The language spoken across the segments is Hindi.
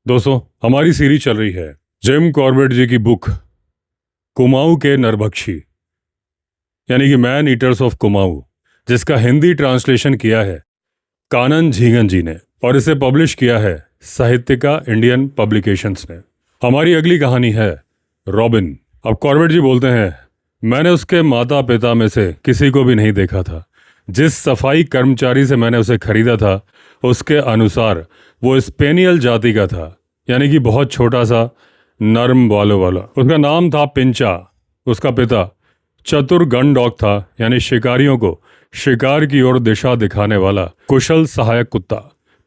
दोस्तों, हमारी सीरीज चल रही है जिम कॉर्बेट जी की बुक कुमाऊं के नरभक्षी, यानी कि मैन ईटर्स ऑफ कुमाऊं, जिसका हिंदी ट्रांसलेशन किया है कानन झींगन जी ने और इसे पब्लिश किया है साहित्यिका इंडियन पब्लिकेशंस ने। हमारी अगली कहानी है रॉबिन। अब कॉर्बेट जी बोलते हैं, मैंने उसके माता पिता में से किसी को भी नहीं देखा था। जिस सफाई कर्मचारी से मैंने उसे खरीदा था उसके अनुसार वो स्पेनियल जाति का था, यानी कि बहुत छोटा सा नर्म बालों वाला। उसका नाम था पिंचा। उसका पिता चतुर गन डॉग था, यानी शिकारियों को शिकार की ओर दिशा दिखाने वाला कुशल सहायक कुत्ता।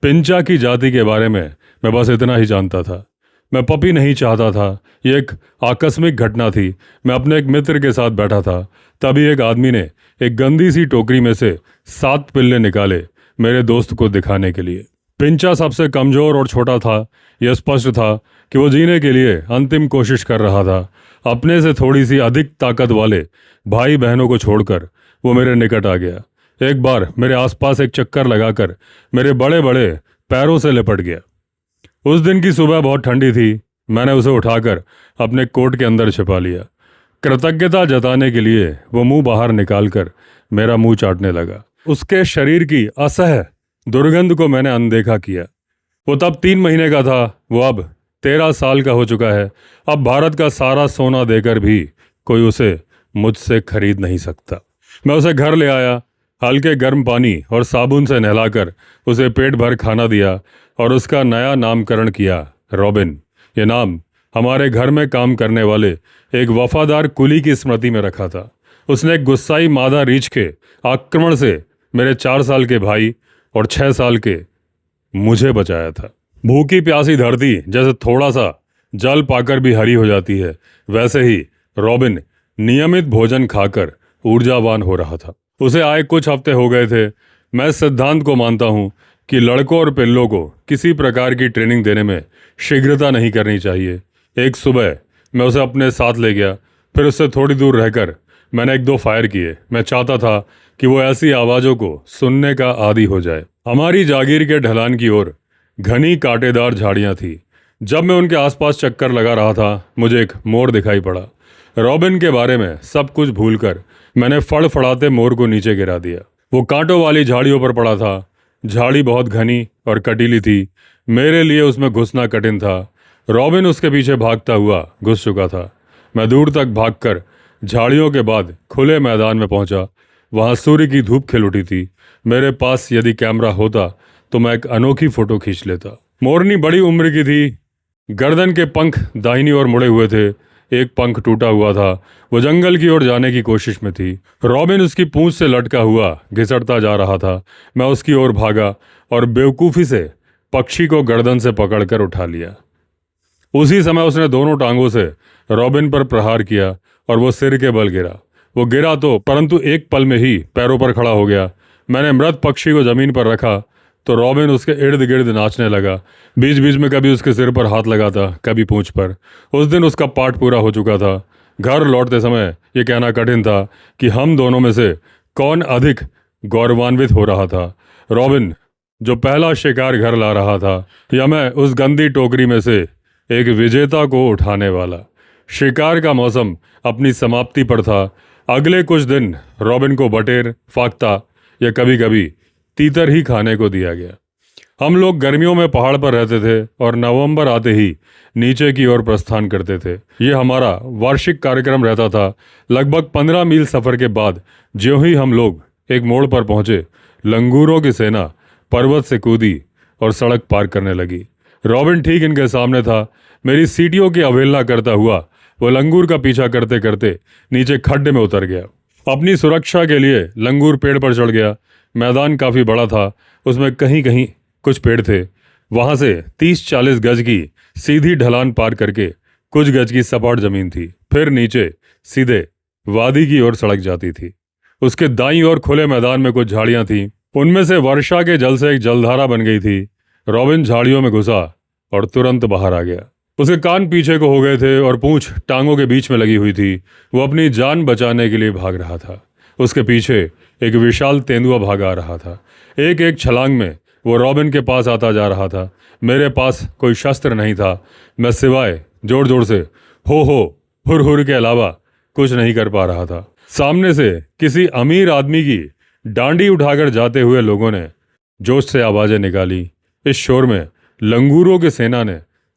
पिंचा की जाति के बारे में मैं बस इतना ही जानता था। मैं पपी नहीं चाहता था। ये एक आकस्मिक घटना थी। मैं अपने एक मित्र के साथ बैठा था, तभी एक आदमी ने एक गंदी सी टोकरी में से 7 पिल्ले निकाले मेरे दोस्त को दिखाने के लिए। पिंचा सबसे कमज़ोर और छोटा था। यह स्पष्ट था कि वो जीने के लिए अंतिम कोशिश कर रहा था। अपने से थोड़ी सी अधिक ताकत वाले भाई बहनों को छोड़कर वो मेरे निकट आ गया। एक बार मेरे आसपास एक चक्कर लगाकर मेरे बड़े बड़े पैरों से लिपट गया। उस दिन की सुबह बहुत ठंडी थी। मैंने उसे उठाकर अपने कोट के अंदर छिपा लिया। कृतज्ञता जताने के लिए वो मुंह बाहर निकालकर मेरा मुंह चाटने लगा। उसके शरीर की असह्य दुर्गंध को मैंने अनदेखा किया। वो तब 3 महीने का था। वो अब 13 साल का हो चुका है। अब भारत का सारा सोना देकर भी कोई उसे मुझसे खरीद नहीं सकता। मैं उसे घर ले आया। हल्के गर्म पानी और साबुन से नहलाकर उसे पेट भर खाना दिया और उसका नया नामकरण किया रॉबिन। ये नाम हमारे घर में काम करने वाले एक वफादार कुली की स्मृति में रखा था। उसने एक गुस्साई मादा रीछ के आक्रमण से मेरे 4 साल के भाई और 6 साल के मुझे बचाया था। भूखी प्यासी धरती जैसे थोड़ा सा जल पाकर भी हरी हो जाती है, वैसे ही रॉबिन नियमित भोजन खाकर ऊर्जावान हो रहा था। उसे आए कुछ हफ्ते हो गए थे। मैं इस सिद्धांत को मानता हूँ कि लड़कों और पिल्लों को किसी प्रकार की ट्रेनिंग देने में शीघ्रता नहीं करनी चाहिए। एक सुबह मैं उसे अपने साथ ले गया। फिर उससे थोड़ी दूर रहकर मैंने 1-2 फायर किए। मैं चाहता था कि वो ऐसी आवाज़ों को सुनने का आदी हो जाए। हमारी जागीर के ढलान की ओर घनी कांटेदार झाड़ियाँ थीं। जब मैं उनके आसपास चक्कर लगा रहा था, मुझे एक मोर दिखाई पड़ा। रॉबिन के बारे में सब कुछ भूलकर मैंने फड़फड़ाते मोर को नीचे गिरा दिया। वो कांटों वाली झाड़ियों पर पड़ा था। झाड़ी बहुत घनी और कटीली थी। मेरे लिए उसमें घुसना कठिन था। रॉबिन उसके पीछे भागता हुआ घुस चुका था। मैं दूर तक भागकर झाड़ियों के बाद खुले मैदान में पहुंचा। वहां सूर्य की धूप खिल उठी थी। मेरे पास यदि कैमरा होता तो मैं एक अनोखी फोटो खींच लेता। मोरनी बड़ी उम्र की थी। गर्दन के पंख दाहिनी ओर मुड़े हुए थे। एक पंख टूटा हुआ था। वो जंगल की ओर जाने की कोशिश में थी। रॉबिन उसकी पूंछ से लटका हुआ घिसटता जा रहा था। मैं उसकी ओर भागा और बेवकूफ़ी से पक्षी को गर्दन से पकड़कर उठा लिया। उसी समय उसने दोनों टांगों से रॉबिन पर प्रहार किया और वो सिर के बल गिरा। वो गिरा तो, परंतु एक पल में ही पैरों पर खड़ा हो गया। मैंने मृत पक्षी को जमीन पर रखा तो रॉबिन उसके इर्द गिर्द नाचने लगा। बीच बीच में कभी उसके सिर पर हाथ लगाता, कभी पूंछ पर। उस दिन उसका पाठ पूरा हो चुका था। घर लौटते समय ये कहना कठिन था कि हम दोनों में से कौन अधिक गौरवान्वित हो रहा था, रॉबिन जो पहला शिकार घर ला रहा था, या मैं उस गंदी टोकरी में से एक विजेता को उठाने वाला। शिकार का मौसम अपनी समाप्ति पर था। अगले कुछ दिन रॉबिन को बटेर, फाख्ता या कभी कभी तीतर ही खाने को दिया गया। हम लोग गर्मियों में पहाड़ पर रहते थे और नवंबर आते ही नीचे की ओर प्रस्थान करते थे। ये हमारा वार्षिक कार्यक्रम रहता था। लगभग 15 मील सफ़र के बाद ज्यों ही हम लोग एक मोड़ पर पहुंचे, लंगूरों की सेना पर्वत से कूदी और सड़क पार करने लगी। रॉबिन ठीक इनके सामने था। मेरी सीटियों की अवहेलना करता हुआ वो लंगूर का पीछा करते करते नीचे खड्डे में उतर गया। अपनी सुरक्षा के लिए लंगूर पेड़ पर चढ़ गया। मैदान काफ़ी बड़ा था। उसमें कहीं कहीं कुछ पेड़ थे। वहाँ से 30-40 गज की सीधी ढलान पार करके कुछ गज की सपाट जमीन थी। फिर नीचे सीधे वादी की ओर सड़क जाती थी। उसके दाईं ओर खुले मैदान में कुछ झाड़ियाँ थीं। उनमें से वर्षा के जल से एक जलधारा बन गई थी। रॉबिन झाड़ियों में घुसा और तुरंत बाहर आ गया। उसके कान पीछे को हो गए थे और पूंछ टांगों के बीच में लगी हुई थी। वो अपनी जान बचाने के लिए भाग रहा था। उसके पीछे एक विशाल तेंदुआ भागा आ रहा था। एक एक छलांग में वो रॉबिन के पास आता जा रहा था। मेरे पास कोई शस्त्र नहीं था। मैं सिवाय जोर जोर से हो हुर हुर के अलावा कुछ नहीं कर पा रहा था। सामने से किसी अमीर आदमी की डांडी उठाकर जाते हुए लोगों ने जोश से आवाजें निकाली। इस शोर में लंगूरों की सेना ने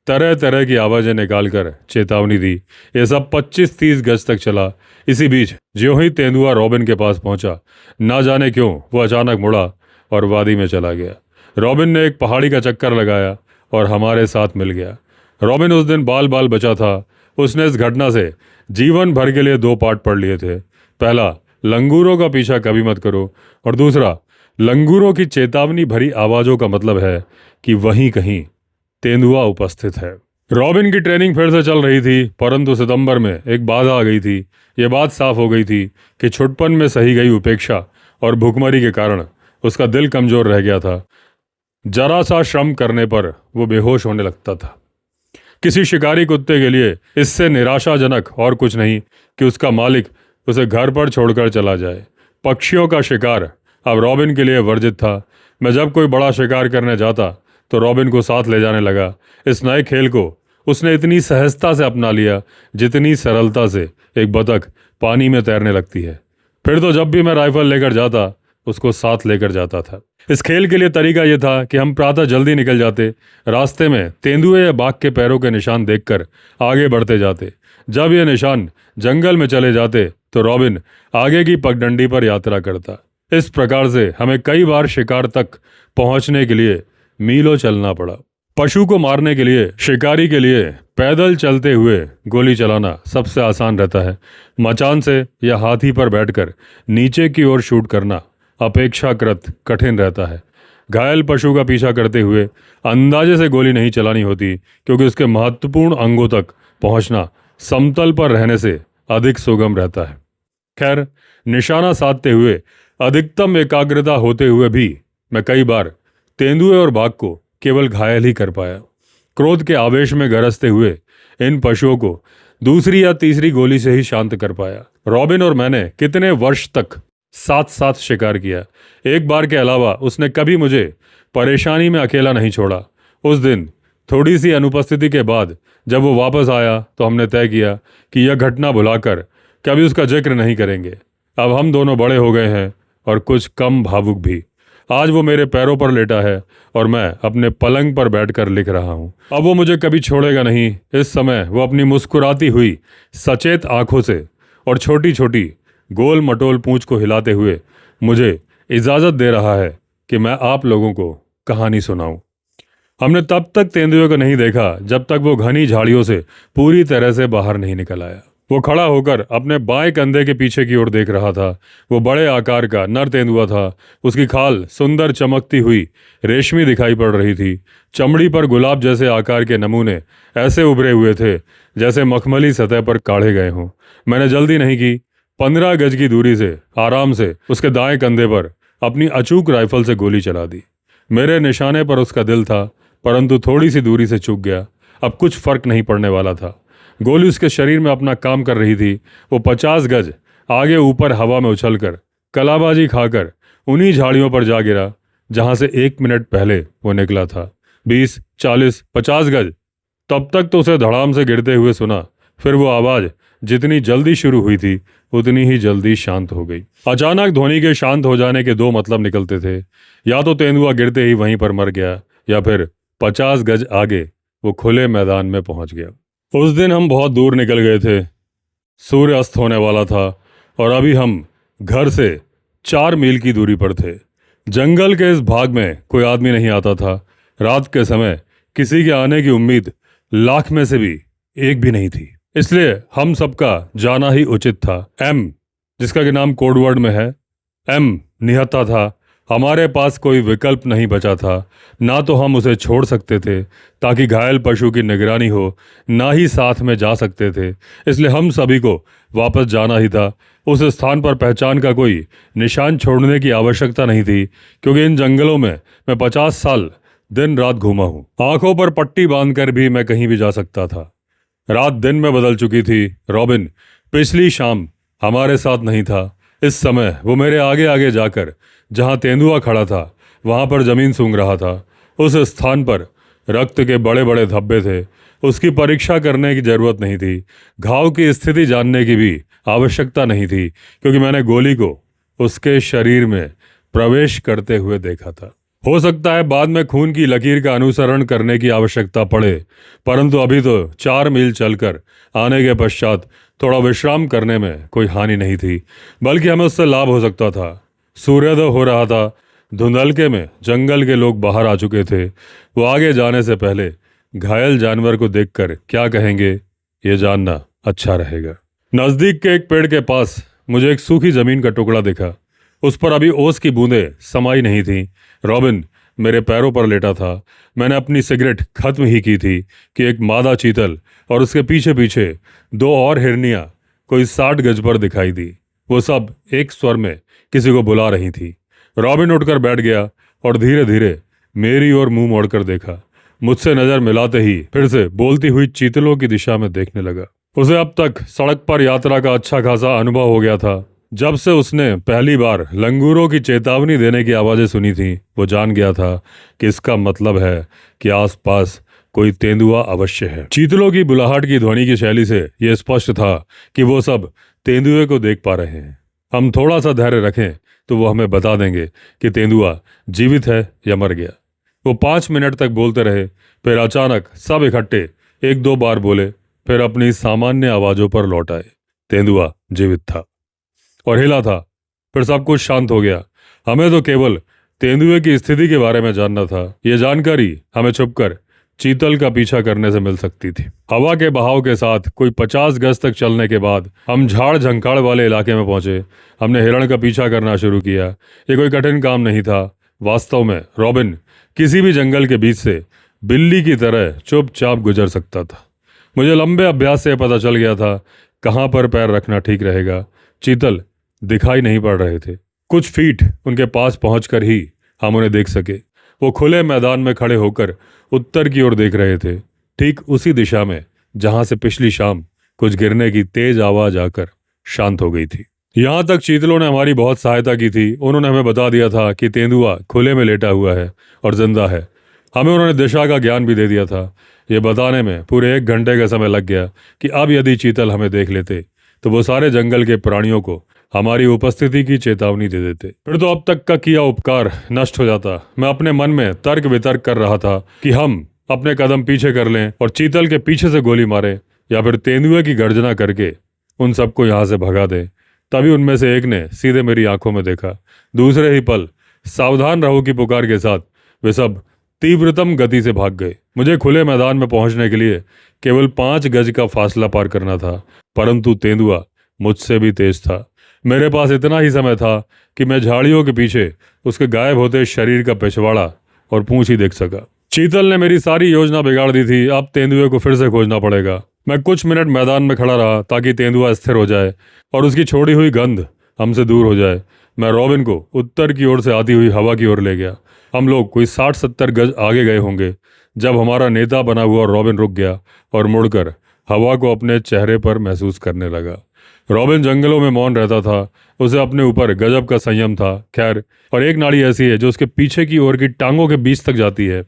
तरह तरह की आवाजें निकालकर चेतावनी दी। ये सब 25-30 गज तक चला। इसी बीच ज्यों ही तेंदुआ रॉबिन के पास पहुंचा, ना जाने क्यों वो अचानक मुड़ा और वादी में चला गया। रॉबिन ने एक पहाड़ी का चक्कर लगाया और हमारे साथ मिल गया। रॉबिन उस दिन बाल बाल बचा था। उसने इस घटना से जीवन भर के लिए 2 पाठ पढ़ लिए थे। पहला, लंगूरों का पीछा कभी मत करो, और दूसरा, लंगूरों की चेतावनी भरी आवाजों का मतलब है कि वहीं कहीं तेंदुआ उपस्थित है। रॉबिन की ट्रेनिंग फिर से चल रही थी, परंतु सितंबर में एक बाधा आ गई थी। ये बात साफ हो गई थी कि छुटपन में सही गई उपेक्षा और भुखमरी के कारण उसका दिल कमजोर रह गया था। जरा सा श्रम करने पर वो बेहोश होने लगता था। किसी शिकारी कुत्ते के लिए इससे निराशाजनक और कुछ नहीं कि उसका मालिक उसे घर पर छोड़कर चला जाए। पक्षियों का शिकार अब रॉबिन के लिए वर्जित था। मैं जब कोई बड़ा शिकार करने जाता तो रॉबिन को साथ ले जाने लगा। इस नए खेल को उसने इतनी सहजता से अपना लिया जितनी सरलता से एक बतख पानी में तैरने लगती है। फिर तो जब भी मैं राइफल लेकर जाता उसको साथ लेकर जाता था। इस खेल के लिए तरीका यह था कि हम प्रातः जल्दी निकल जाते। रास्ते में तेंदुए या बाघ के पैरों के निशान देखकर आगे बढ़ते जाते। जब ये निशान जंगल में चले जाते तो रॉबिन आगे की पगडंडी पर यात्रा करता। इस प्रकार से हमें कई बार शिकार तक पहुंचने के लिए मीलों चलना पड़ा। पशु को मारने के लिए शिकारी के लिए पैदल चलते हुए गोली चलाना सबसे आसान रहता है। मचान से या हाथी पर बैठकर नीचे की ओर शूट करना अपेक्षाकृत कठिन रहता है। घायल पशु का पीछा करते हुए अंदाजे से गोली नहीं चलानी होती, क्योंकि उसके महत्वपूर्ण अंगों तक पहुंचना समतल पर रहने से अधिक सुगम रहता है। खैर, निशाना साधते हुए अधिकतम एकाग्रता होते हुए भी मैं कई बार तेंदुए और बाघ को केवल घायल ही कर पाया। क्रोध के आवेश में गरजते हुए इन पशुओं को दूसरी या तीसरी गोली से ही शांत कर पाया। रॉबिन और मैंने कितने वर्ष तक साथ साथ शिकार किया। एक बार के अलावा उसने कभी मुझे परेशानी में अकेला नहीं छोड़ा। उस दिन थोड़ी सी अनुपस्थिति के बाद जब वो वापस आया तो हमने तय किया कि यह घटना भुलाकर कभी उसका जिक्र नहीं करेंगे। अब हम दोनों बड़े हो गए हैं और कुछ कम भावुक भी। आज वो मेरे पैरों पर लेटा है और मैं अपने पलंग पर बैठकर लिख रहा हूँ। अब वो मुझे कभी छोड़ेगा नहीं। इस समय वो अपनी मुस्कुराती हुई सचेत आंखों से और छोटी छोटी गोल मटोल पूंछ को हिलाते हुए मुझे इजाजत दे रहा है कि मैं आप लोगों को कहानी सुनाऊं। हमने तब तक तेंदुए को नहीं देखा जब तक वो घनी झाड़ियों से पूरी तरह से बाहर नहीं निकल आया। वो खड़ा होकर अपने बाएं कंधे के पीछे की ओर देख रहा था। वो बड़े आकार का नर तेंदुआ था। उसकी खाल सुंदर चमकती हुई रेशमी दिखाई पड़ रही थी। चमड़ी पर गुलाब जैसे आकार के नमूने ऐसे उभरे हुए थे जैसे मखमली सतह पर काढ़े गए हों। मैंने जल्दी नहीं की। 15 गज की दूरी से आराम से उसके दाएं कंधे पर अपनी अचूक राइफल से गोली चला दी। मेरे निशाने पर उसका दिल था, परंतु थोड़ी सी दूरी से चूक गया। अब कुछ फर्क नहीं पड़ने वाला था। गोली उसके शरीर में अपना काम कर रही थी। वो 50 गज आगे ऊपर हवा में उछलकर कलाबाजी खाकर उन्हीं झाड़ियों पर जा गिरा जहां से 1 मिनट पहले वो निकला था। 20, 40, 50 गज। तब तक तो उसे धड़ाम से गिरते हुए सुना। फिर वो आवाज जितनी जल्दी शुरू हुई थी उतनी ही जल्दी शांत हो गई। अचानक ध्वनि के शांत हो जाने के 2 मतलब निकलते थे। या तो तेंदुआ गिरते ही वहीं पर मर गया, या फिर 50 गज आगे वो खुले मैदान में पहुंच गया। उस दिन हम बहुत दूर निकल गए थे। सूर्य अस्त होने वाला था और अभी हम घर से 4 मील की दूरी पर थे। जंगल के इस भाग में कोई आदमी नहीं आता था। रात के समय किसी के आने की उम्मीद लाख में से भी एक भी नहीं थी। इसलिए हम सबका जाना ही उचित था। एम, जिसका कि नाम कोडवर्ड में है, एम निहत्था था। हमारे पास कोई विकल्प नहीं बचा था। ना तो हम उसे छोड़ सकते थे ताकि घायल पशु की निगरानी हो, ना ही साथ में जा सकते थे। इसलिए हम सभी को वापस जाना ही था। उस स्थान पर पहचान का कोई निशान छोड़ने की आवश्यकता नहीं थी, क्योंकि इन जंगलों में मैं 50 साल दिन रात घूमा हूँ। आंखों पर पट्टी बांधकर भी मैं कहीं भी जा सकता था। रात दिन में बदल चुकी थी। रॉबिन पिछली शाम हमारे साथ नहीं था। इस समय वो मेरे आगे आगे जाकर जहां तेंदुआ खड़ा था वहां पर जमीन सूंघ रहा था। उस स्थान पर रक्त के बड़े बड़े धब्बे थे। उसकी परीक्षा करने की जरूरत नहीं थी। घाव की स्थिति जानने की भी आवश्यकता नहीं थी, क्योंकि मैंने गोली को उसके शरीर में प्रवेश करते हुए देखा था। हो सकता है बाद में खून की लकीर का अनुसरण करने की आवश्यकता पड़े, परंतु अभी तो 4 मील चलकर आने के पश्चात थोड़ा विश्राम करने में कोई हानि नहीं थी, बल्कि हमें उससे लाभ हो सकता था। सूर्योदय हो रहा था। धुंधलके में जंगल के लोग बाहर आ चुके थे। वो आगे जाने से पहले घायल जानवर को देखकर क्या कहेंगे, ये जानना अच्छा रहेगा। नजदीक के एक पेड़ के पास मुझे एक सूखी जमीन का टुकड़ा दिखा। उस पर अभी ओस की बूंदें समाई नहीं थी। रॉबिन मेरे पैरों पर लेटा था। मैंने अपनी सिगरेट खत्म ही की थी कि एक मादा चीतल और उसके पीछे पीछे 2 और हिरनियां कोई 60 गज पर दिखाई दी। वो सब एक स्वर में किसी को बुला रही थी। रॉबिन उठकर बैठ गया और धीरे धीरे मेरी ओर मुंह मोड़कर देखा। मुझसे नजर मिलाते ही फिर से बोलती हुई चीतलों की दिशा में देखने लगा। उसे अब तक सड़क पर यात्रा का अच्छा खासा अनुभव हो गया था। जब से उसने पहली बार लंगूरों की चेतावनी देने की आवाजें सुनी थी, वो जान गया था कि इसका मतलब है कि आसपास कोई तेंदुआ अवश्य है। चीतलों की बुलाहट की ध्वनि की शैली से यह स्पष्ट था कि वो सब तेंदुए को देख पा रहे हैं। हम थोड़ा सा धैर्य रखें तो वो हमें बता देंगे कि तेंदुआ जीवित है या मर गया। वो 5 मिनट तक बोलते रहे, फिर अचानक सब इकट्ठे 1-2 बार बोले, फिर अपनी सामान्य आवाजों पर लौट आए। तेंदुआ जीवित था और हिला था। फिर सब कुछ शांत हो गया। हमें तो केवल तेंदुए की स्थिति के बारे में जानना था। यह जानकारी हमें छुपकर चीतल का पीछा करने से मिल सकती थी। हवा के बहाव के साथ कोई 50 गज तक चलने के बाद हम झाड़ झंकाड़ वाले इलाके में पहुंचे। हमने हिरण का पीछा करना शुरू किया। ये कोई कठिन काम नहीं था। वास्तव में रॉबिन किसी भी जंगल के बीच से बिल्ली की तरह चुपचाप गुजर सकता था। मुझे लंबे अभ्यास से पता चल गया था कहाँ पर पैर रखना ठीक रहेगा। चीतल दिखाई नहीं पड़ रहे थे। कुछ फीट उनके पास पहुंचकर ही हम उन्हें देख सके। वो खुले मैदान में खड़े होकर उत्तर की ओर देख रहे थे, ठीक उसी दिशा में जहां से पिछली शाम कुछ गिरने की तेज आवाज आकर शांत हो गई थी। यहां तक चीतलों ने हमारी बहुत सहायता की थी। उन्होंने हमें बता दिया था कि तेंदुआ खुले में लेटा हुआ है और जिंदा है। हमें उन्होंने दिशा का ज्ञान भी दे दिया था। ये बताने में पूरे 1 घंटे का समय लग गया कि अब यदि चीतल हमें देख लेते तो वो सारे जंगल के प्राणियों को हमारी उपस्थिति की चेतावनी दे देते। फिर तो अब तक का किया उपकार नष्ट हो जाता। मैं अपने मन में तर्क वितर्क कर रहा था कि हम अपने कदम पीछे कर लें और चीतल के पीछे से गोली मारें, या फिर तेंदुए की गर्जना करके उन सबको यहाँ से भगा दें। तभी उनमें से एक ने सीधे मेरी आंखों में देखा। दूसरे ही पल सावधान रहो की पुकार के साथ वे सब तीव्रतम गति से भाग गए। मुझे खुले मैदान में पहुंचने के लिए केवल 5 गज का फासला पार करना था, परंतु तेंदुआ मुझसे भी तेज था। मेरे पास इतना ही समय था कि मैं झाड़ियों के पीछे उसके गायब होते शरीर का पिछवाड़ा और पूंछ ही देख सका। चीतल ने मेरी सारी योजना बिगाड़ दी थी। अब तेंदुए को फिर से खोजना पड़ेगा। मैं कुछ मिनट मैदान में खड़ा रहा ताकि तेंदुआ स्थिर हो जाए और उसकी छोड़ी हुई गंध हमसे दूर हो जाए। मैं रॉबिन को उत्तर की ओर से आती हुई हवा की ओर ले गया। हम लोग कोई 60-70 गज आगे गए होंगे जब हमारा नेता बना हुआ रॉबिन रुक गया और मुड़कर हवा को अपने चेहरे पर महसूस करने लगा। रॉबिन जंगलों में मौन रहता था। उसे अपने ऊपर गजब का संयम था। खैर, और एक नाड़ी ऐसी है जो उसके पीछे की ओर की टांगों के बीच तक जाती है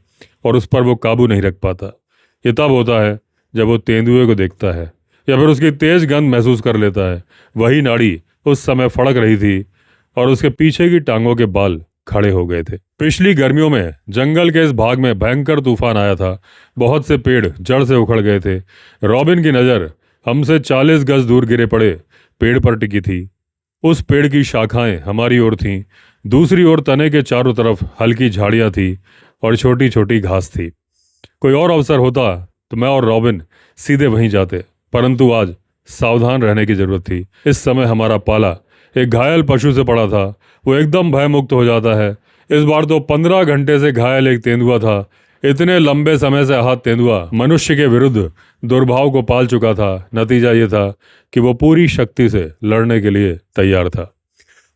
और उस पर वो काबू नहीं रख पाता। ये तब होता है जब वो तेंदुए को देखता है या फिर उसकी तेज गंध महसूस कर लेता है। वही नाड़ी उस समय फड़क रही थी और उसके पीछे की टांगों के बाल खड़े हो गए थे। पिछली गर्मियों में जंगल के इस भाग में भयंकर तूफान आया था। बहुत से पेड़ जड़ से उखड़ गए थे। रॉबिन की नज़र हमसे 40 गज दूर गिरे पड़े पेड़ पर टिकी थी। उस पेड़ की शाखाएं हमारी ओर थीं। दूसरी ओर तने के चारों तरफ हल्की झाड़ियां थी और छोटी छोटी घास थी। कोई और अवसर होता तो मैं और रॉबिन सीधे वहीं जाते, परंतु आज सावधान रहने की जरूरत थी। इस समय हमारा पाला एक घायल पशु से पड़ा था। वो एकदम भयमुक्त हो जाता है। इस बार तो 15 घंटे से घायल एक तेंदुआ था। इतने लंबे समय से आहत तेंदुआ मनुष्य के विरुद्ध दुर्भाव को पाल चुका था। नतीजा ये था कि वो पूरी शक्ति से लड़ने के लिए तैयार था।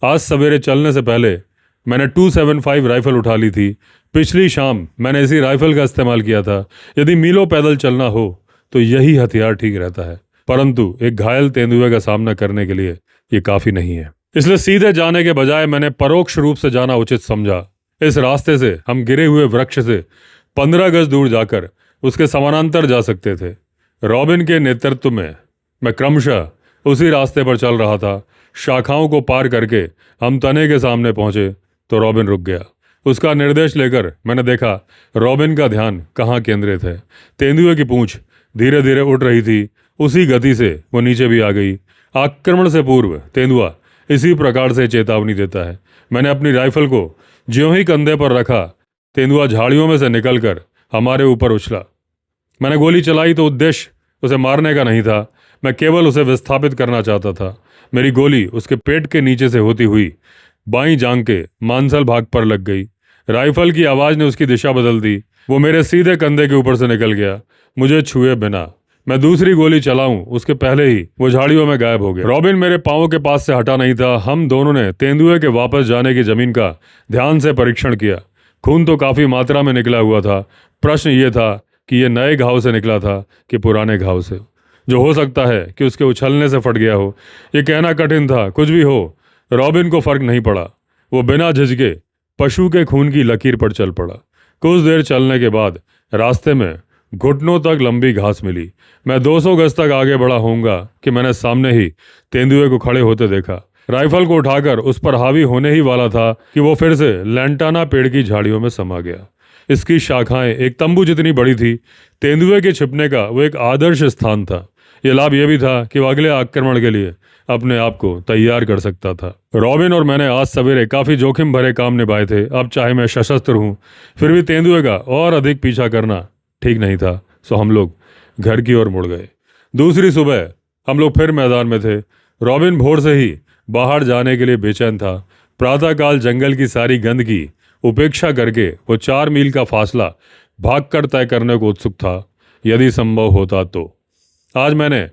आज सवेरे चलने से पहले मैंने 275 राइफल उठा ली थी। पिछली शाम मैंने इसी राइफल का इस्तेमाल किया था। यदि मीलों पैदल चलना हो तो यही हथियार ठीक रहता है, परंतु एक घायल तेंदुए का सामना करने के लिए ये काफी नहीं है। इसलिए सीधे जाने के बजाय मैंने परोक्ष रूप से जाना उचित समझा। इस रास्ते से हम गिरे हुए वृक्ष से 15 गज दूर जाकर उसके समानांतर जा सकते थे। रॉबिन के नेतृत्व में मैं क्रमशः उसी रास्ते पर चल रहा था। शाखाओं को पार करके हम तने के सामने पहुंचे तो रॉबिन रुक गया। उसका निर्देश लेकर मैंने देखा रॉबिन का ध्यान कहाँ केंद्रित है। तेंदुए की पूंछ धीरे धीरे उठ रही थी। उसी गति से वो नीचे भी आ गई। आक्रमण से पूर्व तेंदुआ इसी प्रकार से चेतावनी देता है। मैंने अपनी राइफल को ज्यों ही कंधे पर रखा, तेंदुआ झाड़ियों में से निकलकर हमारे ऊपर उछला। मैंने गोली चलाई तो उद्देश्य उसे मारने का नहीं था, मैं केवल उसे विस्थापित करना चाहता था। मेरी गोली उसके पेट के नीचे से होती हुई बाईं जांघ के मांसल भाग पर लग गई। राइफल की आवाज ने उसकी दिशा बदल दी। वो मेरे सीधे कंधे के ऊपर से निकल गया, मुझे छुए बिना। मैं दूसरी गोली चलाऊं उसके पहले ही वो झाड़ियों में गायब हो गया। रॉबिन मेरे पांवों के पास से हटा नहीं था। हम दोनों ने तेंदुए के वापस जाने की जमीन का ध्यान से परीक्षण किया। खून तो काफी मात्रा में निकला हुआ था। प्रश्न ये था कि ये नए घाव से निकला था कि पुराने घाव से, जो हो सकता है कि उसके उछलने से फट गया हो। ये कहना कठिन था। कुछ भी हो, रॉबिन को फर्क नहीं पड़ा। वो बिना झिझके पशु के खून की लकीर पर चल पड़ा। कुछ देर चलने के बाद रास्ते में घुटनों तक लंबी घास मिली। मैं 200 गज तक आगे बढ़ा होऊंगा कि मैंने सामने ही तेंदुए को खड़े होते देखा। राइफल को उठाकर उस पर हावी होने ही वाला था कि वो फिर से लैंटाना पेड़ की झाड़ियों में समा गया। इसकी शाखाएं एक तंबू जितनी बड़ी थी। तेंदुए के छिपने का वो एक आदर्श स्थान था। ये लाभ यह भी था कि वो अगले आक्रमण के लिए अपने आप को तैयार कर सकता था। रॉबिन और मैंने आज सवेरे काफी जोखिम भरे काम निभाए थे। अब चाहे मैं सशस्त्र हूं, फिर भी तेंदुए का और अधिक पीछा करना ठीक नहीं था। सो हम लोग घर की ओर मुड़ गए। दूसरी सुबह हम लोग फिर मैदान में थे। रॉबिन भोर से ही बाहर जाने के लिए बेचैन था। प्रातःकाल जंगल की सारी गंदगी उपेक्षा करके वो 4 मील का फासला भागकर तय करने को उत्सुक था, यदि संभव होता तो। आज मैंने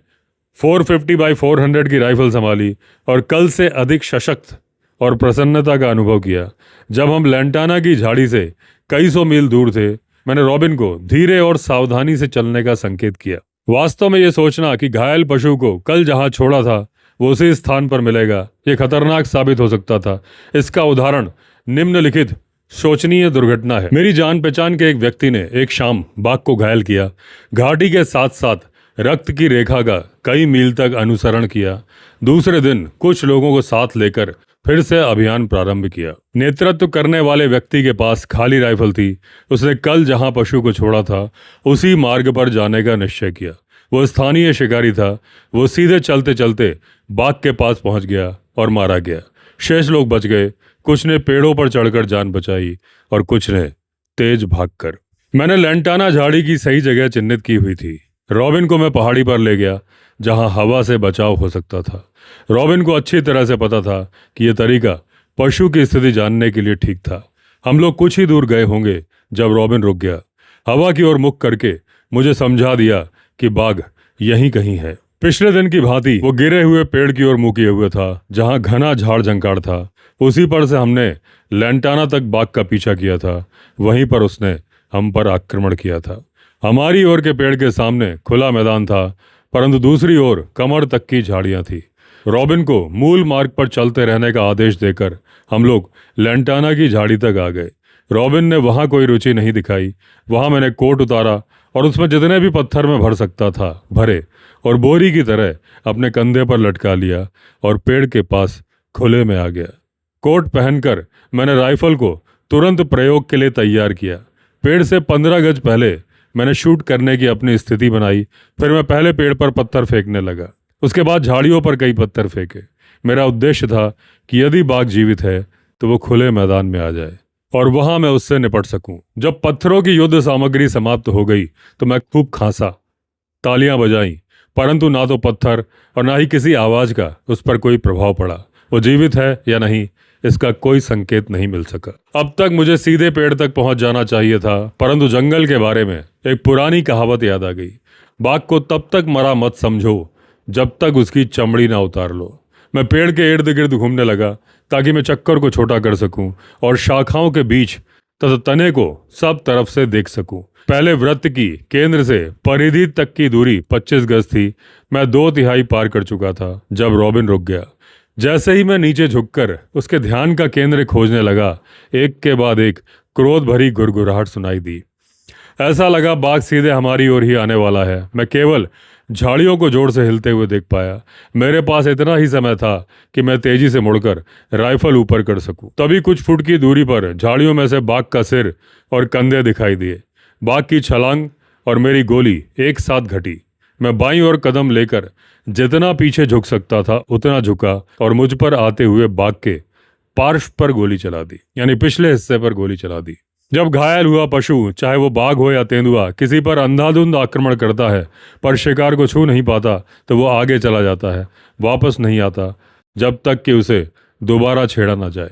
450x400 की राइफल संभाली और कल से अधिक सशक्त और प्रसन्नता का अनुभव किया। जब हम लैंटाना की झाड़ी से कई सौ मील दूर थे, मैंने रॉबिन को धीरे और सावधानी से चलने का संकेत किया। वास्तव में यह सोचना कि घायल पशु को कल जहां छोड़ा था वो उसी स्थान पर मिलेगा, यह खतरनाक साबित हो सकता था। इसका उदाहरण निम्नलिखित शोचनीय दुर्घटना है। मेरी जान पहचान के एक व्यक्ति ने एक शाम बाघ को घायल किया। घाटी के साथ साथ रक्त की रेखा का कई मील तक अनुसरण किया। दूसरे दिन कुछ लोगों को साथ लेकर फिर से अभियान प्रारंभ किया। नेतृत्व करने वाले व्यक्ति के पास खाली राइफल थी। उसने कल जहां पशु को छोड़ा था उसी मार्ग पर जाने का निश्चय किया। वो स्थानीय शिकारी था। वो सीधे चलते चलते बाघ के पास पहुंच गया और मारा गया। शेष लोग बच गए। कुछ ने पेड़ों पर चढ़कर जान बचाई और कुछ ने तेज भागकर। मैंने लैंटाना झाड़ी की सही जगह चिन्हित की हुई थी। रॉबिन को मैं पहाड़ी पर ले गया जहां हवा से बचाव हो सकता था। रॉबिन को अच्छी तरह से पता था कि यह तरीका पशु की स्थिति जानने के लिए ठीक था। हम लोग कुछ ही दूर गए होंगे जब रॉबिन रुक गया। हवा की ओर मुख करके मुझे समझा दिया कि बाघ यहीं कहीं है। पिछले दिन की भांति वो गिरे हुए पेड़ की ओर मुंह किए हुए था जहां घना झाड़ झंकाड़ था। उसी पर से हमने लैंटाना तक बाघ का पीछा किया था। वहीं पर उसने हम पर आक्रमण किया था। हमारी ओर के पेड़ के सामने खुला मैदान था, परंतु दूसरी ओर कमर तक की झाड़ियां थी। रॉबिन को मूल मार्ग पर चलते रहने का आदेश देकर हम लोग लैंटाना की झाड़ी तक आ गए। रॉबिन ने वहां कोई रुचि नहीं दिखाई। वहां मैंने कोट उतारा और उसमें जितने भी पत्थर में भर सकता था भरे और बोरी की तरह अपने कंधे पर लटका लिया और पेड़ के पास खुले में आ गया। कोट पहनकर मैंने राइफल को तुरंत प्रयोग के लिए तैयार किया। पेड़ से 15 गज पहले मैंने शूट करने की अपनी स्थिति बनाई। फिर मैं पहले पेड़ पर पत्थर फेंकने लगा। उसके बाद झाड़ियों पर कई पत्थर फेंके। मेरा उद्देश्य था कि यदि बाघ जीवित है तो वो खुले मैदान में आ जाए और वहां मैं उससे निपट सकूं। जब पत्थरों की युद्ध सामग्री समाप्त हो गई तो मैं खूब खांसा, तालियां बजाईं, परंतु ना तो पत्थर और ना ही किसी आवाज का उस पर कोई प्रभाव पड़ा। वो जीवित है या नहीं इसका कोई संकेत नहीं मिल सका। अब तक मुझे सीधे पेड़ तक पहुंच जाना चाहिए था, परंतु जंगल के बारे में एक पुरानी कहावत याद आ गई। बाघ को तब तक मरा मत समझो जब तक उसकी चमड़ी ना उतार लो। मैं पेड़ के इर्द गिर्द घूमने लगा ताकि मैं चक्कर को छोटा कर सकूं और शाखाओं के बीच तथा तने को सब तरफ से देख सकूं। पहले वृत्त की केंद्र से परिधि तक की दूरी 25 गज थी। मैं 2/3 पार कर चुका था जब रॉबिन रुक गया। जैसे ही मैं नीचे झुककर उसके ध्यान का केंद्र खोजने लगा, एक के बाद एक क्रोध भरी गुरगुराहट सुनाई दी। ऐसा लगा बाघ सीधे हमारी ओर ही आने वाला है। मैं केवल झाड़ियों को जोर से हिलते हुए देख पाया। मेरे पास इतना ही समय था कि मैं तेजी से मुड़कर राइफल ऊपर कर सकूं। तभी कुछ फुट की दूरी पर झाड़ियों में से बाघ का सिर और कंधे दिखाई दिए। बाघ की छलांग और मेरी गोली एक साथ घटी। मैं बाईं ओर कदम लेकर जितना पीछे झुक सकता था उतना झुका और मुझ पर आते हुए बाघ के पार्श्व पर गोली चला दी, यानी पिछले हिस्से पर गोली चला दी। जब घायल हुआ पशु, चाहे वो बाघ हो या तेंदुआ, किसी पर अंधाधुंध आक्रमण करता है पर शिकार को छू नहीं पाता, तो वो आगे चला जाता है, वापस नहीं आता जब तक कि उसे दोबारा छेड़ा ना जाए।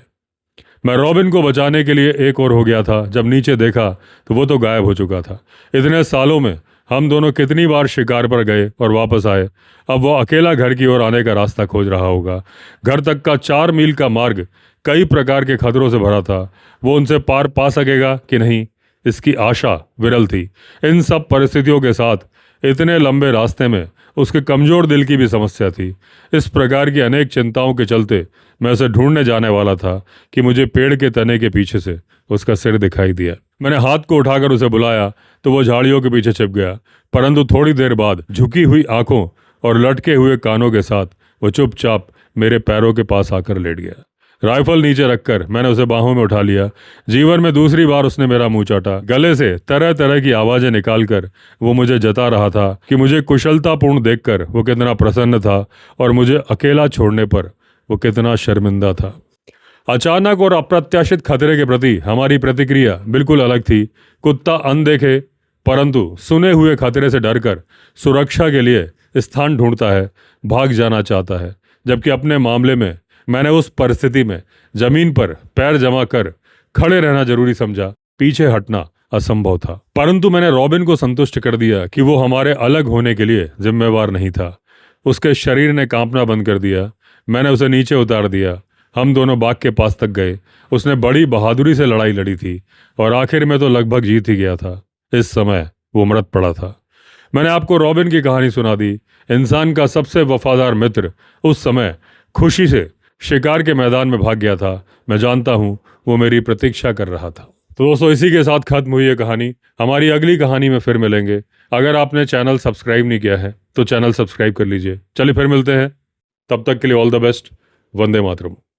मैं रॉबिन को बचाने के लिए एक और हो गया था। जब नीचे देखा तो वो तो गायब हो चुका था। इतने सालों में हम दोनों कितनी बार शिकार पर गए और वापस आए। अब वो अकेला घर की ओर आने का रास्ता खोज रहा होगा। घर तक का 4 मील का मार्ग कई प्रकार के खतरों से भरा था। वो उनसे पार पा सकेगा कि नहीं, इसकी आशा विरल थी। इन सब परिस्थितियों के साथ इतने लंबे रास्ते में उसके कमजोर दिल की भी समस्या थी। इस प्रकार की अनेक चिंताओं के चलते मैं उसे ढूंढने जाने वाला था कि मुझे पेड़ के तने के पीछे से उसका सिर दिखाई दिया। मैंने हाथ को उठाकर उसे बुलाया तो वो झाड़ियों के पीछे छिप गया, परंतु थोड़ी देर बाद झुकी हुई आंखों और लटके हुए कानों के साथ वो चुपचाप मेरे पैरों के पास आकर लेट गया। राइफल नीचे रखकर मैंने उसे बाहों में उठा लिया। जीवन में दूसरी बार उसने मेरा मुंह चाटा। गले से तरह तरह की आवाजें निकालकर वो मुझे जता रहा था कि मुझे कुशलतापूर्ण देखकर वो कितना प्रसन्न था और मुझे अकेला छोड़ने पर वो कितना शर्मिंदा था। अचानक और अप्रत्याशित खतरे के प्रति हमारी प्रतिक्रिया बिल्कुल अलग थी। कुत्ता अनदेखे परंतु सुने हुए खतरे से डरकर सुरक्षा के लिए स्थान ढूंढता है, भाग जाना चाहता है, जबकि अपने मामले में मैंने उस परिस्थिति में जमीन पर पैर जमा कर खड़े रहना जरूरी समझा। पीछे हटना असंभव था। परंतु मैंने रॉबिन को संतुष्ट कर दिया कि वो हमारे अलग होने के लिए जिम्मेवार नहीं था। उसके शरीर ने कांपना बंद कर दिया। मैंने उसे नीचे उतार दिया। हम दोनों बाघ के पास तक गए। उसने बड़ी बहादुरी से लड़ाई लड़ी थी और आखिर में तो लगभग जीत ही गया था। इस समय वो मृत पड़ा था। मैंने आपको रॉबिन की कहानी सुना दी। इंसान का सबसे वफादार मित्र उस समय खुशी से शिकार के मैदान में भाग गया था। मैं जानता हूं वो मेरी प्रतीक्षा कर रहा था। तो दोस्तों, इसी के साथ खत्म हुई है कहानी। हमारी अगली कहानी में फिर मिलेंगे। अगर आपने चैनल सब्सक्राइब नहीं किया है तो चैनल सब्सक्राइब कर लीजिए। चलिए फिर मिलते हैं। तब तक के लिए all the best. Vande Mataram.